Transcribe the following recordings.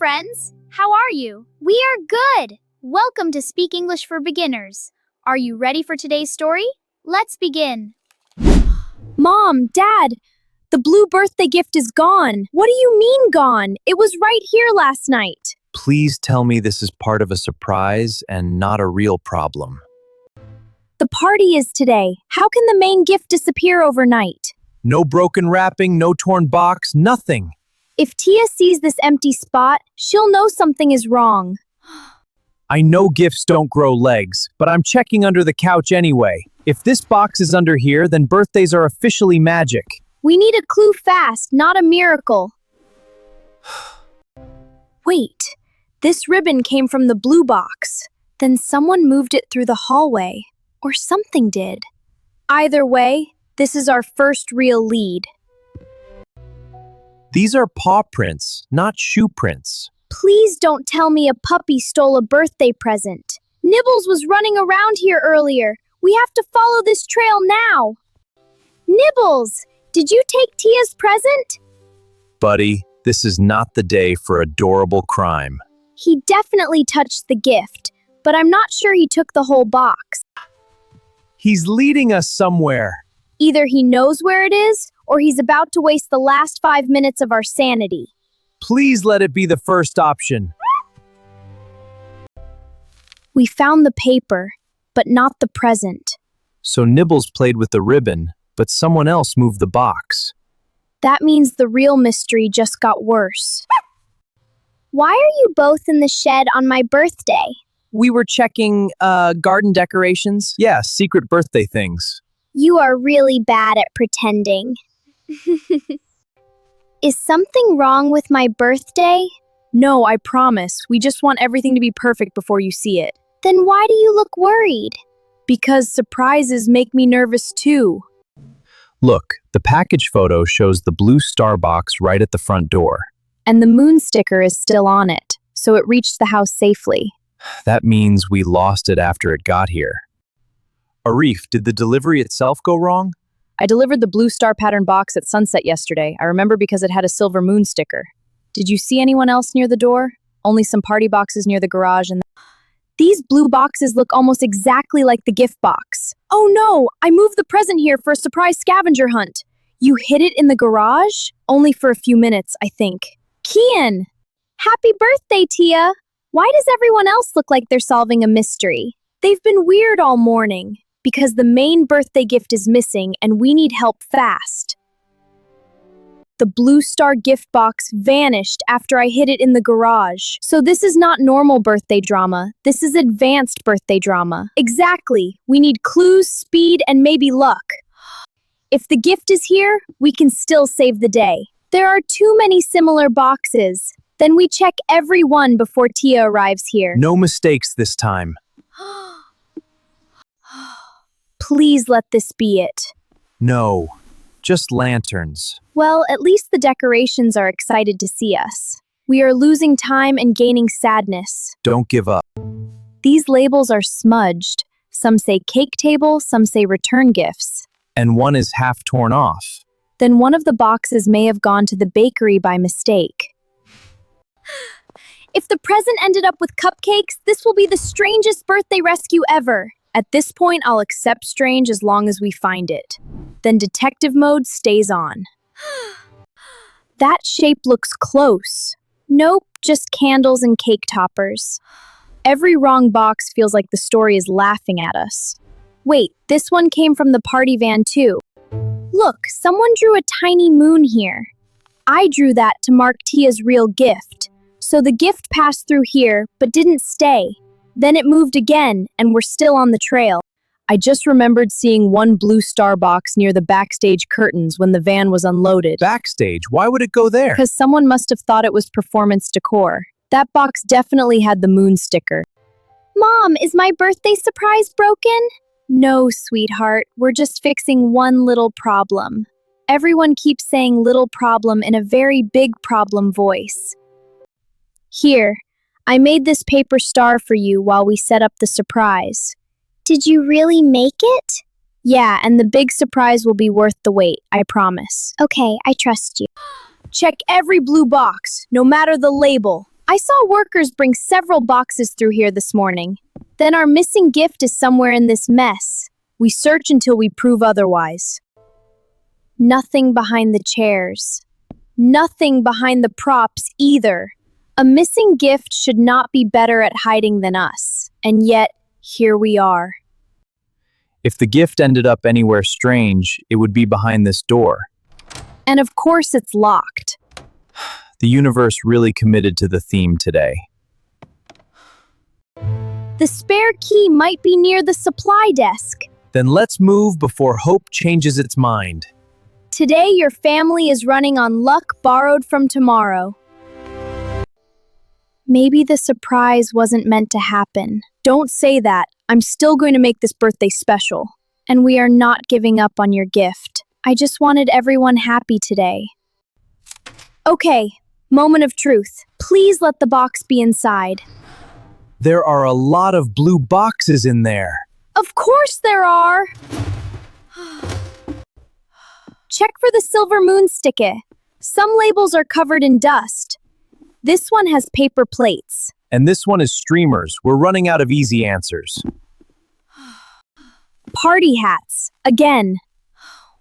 friends. How are you? We are good. Welcome to Speak English for Beginners. Are you ready for today's story? Let's begin. Mom, Dad, the blue birthday gift is gone. What do you mean gone? It was right here last night. Please tell me this is part of a surprise and not a real problem. The party is today. How can the main gift disappear overnight? No broken wrapping, no torn box, nothing. If Tia sees this empty spot, she'll know something is wrong. I know gifts don't grow legs, but I'm checking under the couch anyway. If this box is under here, then birthdays are officially magic. We need a clue fast, not a miracle. Wait, this ribbon came from the blue box. Then someone moved it through the hallway. Or something did. Either way, this is our first real lead. These are paw prints, not shoe prints. Please don't tell me a puppy stole a birthday present. Nibbles was running around here earlier. We have to follow this trail now. Nibbles, did you take Tia's present? Buddy, this is not the day for adorable crime. He definitely touched the gift, but I'm not sure he took the whole box. He's leading us somewhere. Either he knows where it is, or he's about to waste the last 5 minutes of our sanity. Please let it be the first option. We found the paper, but not the present. So Nibbles played with the ribbon, but someone else moved the box. That means the real mystery just got worse. Why are you both in the shed on my birthday? We were checking, garden decorations. Yeah, secret birthday things. You are really bad at pretending. Is something wrong with my birthday? No, I promise. We just want everything to be perfect before you see it. Then why do you look worried? Because surprises make me nervous too. Look, the package photo shows the blue star box right at the front door. And the moon sticker is still on it, so it reached the house safely. That means we lost it after it got here. Arif, did the delivery itself go wrong? I delivered the blue star pattern box at sunset yesterday. I remember because it had a silver moon sticker. Did you see anyone else near the door? Only some party boxes near the garage and... These blue boxes look almost exactly like the gift box. Oh no! I moved the present here for a surprise scavenger hunt. You hid it in the garage? Only for a few minutes, I think. Kian! Happy birthday, Tia! Why does everyone else look like they're solving a mystery? They've been weird all morning. Because the main birthday gift is missing and we need help fast. The blue star gift box vanished after I hid it in the garage. So this is not normal birthday drama. This is advanced birthday drama. Exactly. We need clues, speed, and maybe luck. If the gift is here, we can still save the day. There are too many similar boxes. Then we check every one before Tia arrives here. No mistakes this time. Please let this be it. No, just lanterns. Well, at least the decorations are excited to see us. We are losing time and gaining sadness. Don't give up. These labels are smudged. Some say cake table, some say return gifts. And one is half torn off. Then one of the boxes may have gone to the bakery by mistake. If the present ended up with cupcakes, this will be the strangest birthday rescue ever. At this point, I'll accept strange as long as we find it. Then detective mode stays on. That shape looks close. Nope, just candles and cake toppers. Every wrong box feels like the story is laughing at us. Wait, this one came from the party van too. Look, someone drew a tiny moon here. I drew that to mark Tia's real gift. So the gift passed through here, but didn't stay. Then it moved again, and we're still on the trail. I just remembered seeing one blue star box near the backstage curtains when the van was unloaded. Backstage? Why would it go there? Because someone must have thought it was performance decor. That box definitely had the moon sticker. Mom, is my birthday surprise broken? No, sweetheart, we're just fixing one little problem. Everyone keeps saying little problem in a very big problem voice. Here, I made this paper star for you while we set up the surprise. Did you really make it? Yeah, and the big surprise will be worth the wait, I promise. Okay, I trust you. Check every blue box, no matter the label. I saw workers bring several boxes through here this morning. Then our missing gift is somewhere in this mess. We search until we prove otherwise. Nothing behind the chairs. Nothing behind the props either. A missing gift should not be better at hiding than us. And yet, here we are. If the gift ended up anywhere strange, it would be behind this door. And of course it's locked. The universe really committed to the theme today. The spare key might be near the supply desk. Then let's move before hope changes its mind. Today your family is running on luck borrowed from tomorrow. Maybe the surprise wasn't meant to happen. Don't say that. I'm still going to make this birthday special. And we are not giving up on your gift. I just wanted everyone happy today. Okay, moment of truth. Please let the box be inside. There are a lot of blue boxes in there. Of course there are! Check for the silver moon sticker. Some labels are covered in dust. This one has paper plates. And this one is streamers. We're running out of easy answers. Party hats. Again.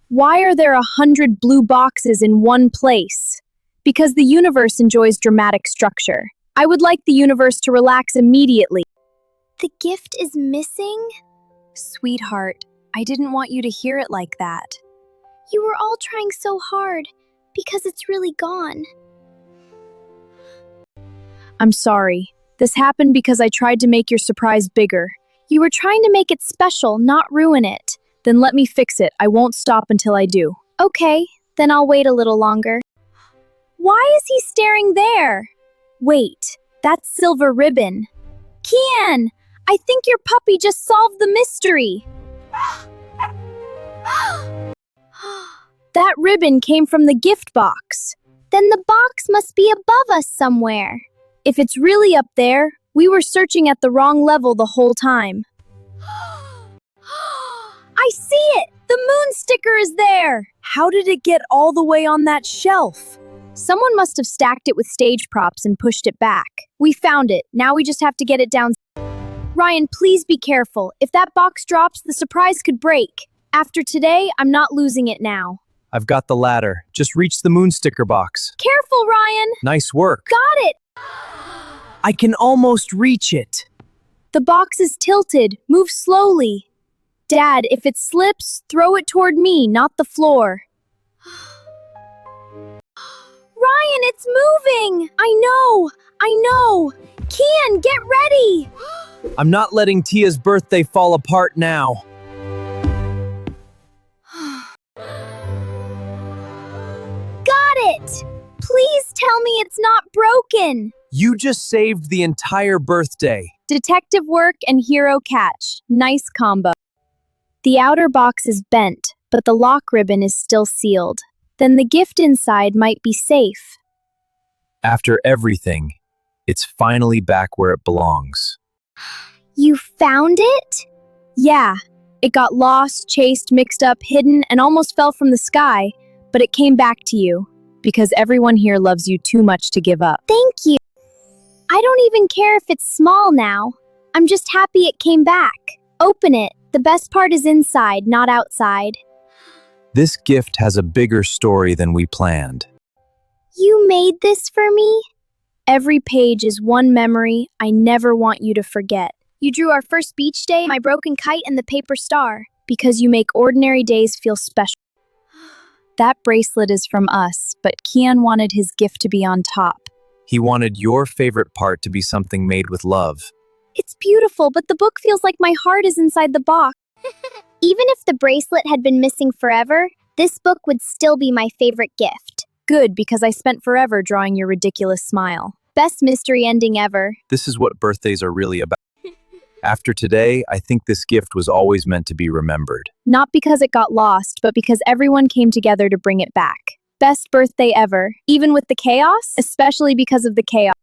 Why are there 100 blue boxes in one place? Because the universe enjoys dramatic structure. I would like the universe to relax immediately. The gift is missing? Sweetheart, I didn't want you to hear it like that. You were all trying so hard because it's really gone. I'm sorry. This happened because I tried to make your surprise bigger. You were trying to make it special, not ruin it. Then let me fix it. I won't stop until I do. Okay, then I'll wait a little longer. Why is he staring there? Wait, that's silver ribbon. Kian, I think your puppy just solved the mystery. That ribbon came from the gift box. Then the box must be above us somewhere. If it's really up there, we were searching at the wrong level the whole time. I see it! The moon sticker is there! How did it get all the way on that shelf? Someone must have stacked it with stage props and pushed it back. We found it. Now we just have to get it down. Ryan, please be careful. If that box drops, the surprise could break. After today, I'm not losing it now. I've got the ladder. Just reach the moon sticker box. Careful, Ryan! Nice work. Got it! I can almost reach it. The box is tilted. Move slowly. Dad, if it slips, throw it toward me, not the floor. Ryan, it's moving! I know! Kian, get ready! I'm not letting Tia's birthday fall apart now. Got it! Please tell me it's not broken! You just saved the entire birthday. Detective work and hero catch. Nice combo. The outer box is bent, but the lock ribbon is still sealed. Then the gift inside might be safe. After everything, it's finally back where it belongs. You found it? Yeah. It got lost, chased, mixed up, hidden, and almost fell from the sky, but it came back to you. Because everyone here loves you too much to give up. Thank you. I don't even care if it's small now. I'm just happy it came back. Open it. The best part is inside, not outside. This gift has a bigger story than we planned. You made this for me? Every page is one memory I never want you to forget. You drew our first beach day, my broken kite, and the paper star. Because you make ordinary days feel special. That bracelet is from us, but Kian wanted his gift to be on top. He wanted your favorite part to be something made with love. It's beautiful, but the book feels like my heart is inside the box. Even if the bracelet had been missing forever, this book would still be my favorite gift. Good, because I spent forever drawing your ridiculous smile. Best mystery ending ever. This is what birthdays are really about. After today, I think this gift was always meant to be remembered. Not because it got lost, but because everyone came together to bring it back. Best birthday ever, even with the chaos, especially because of the chaos.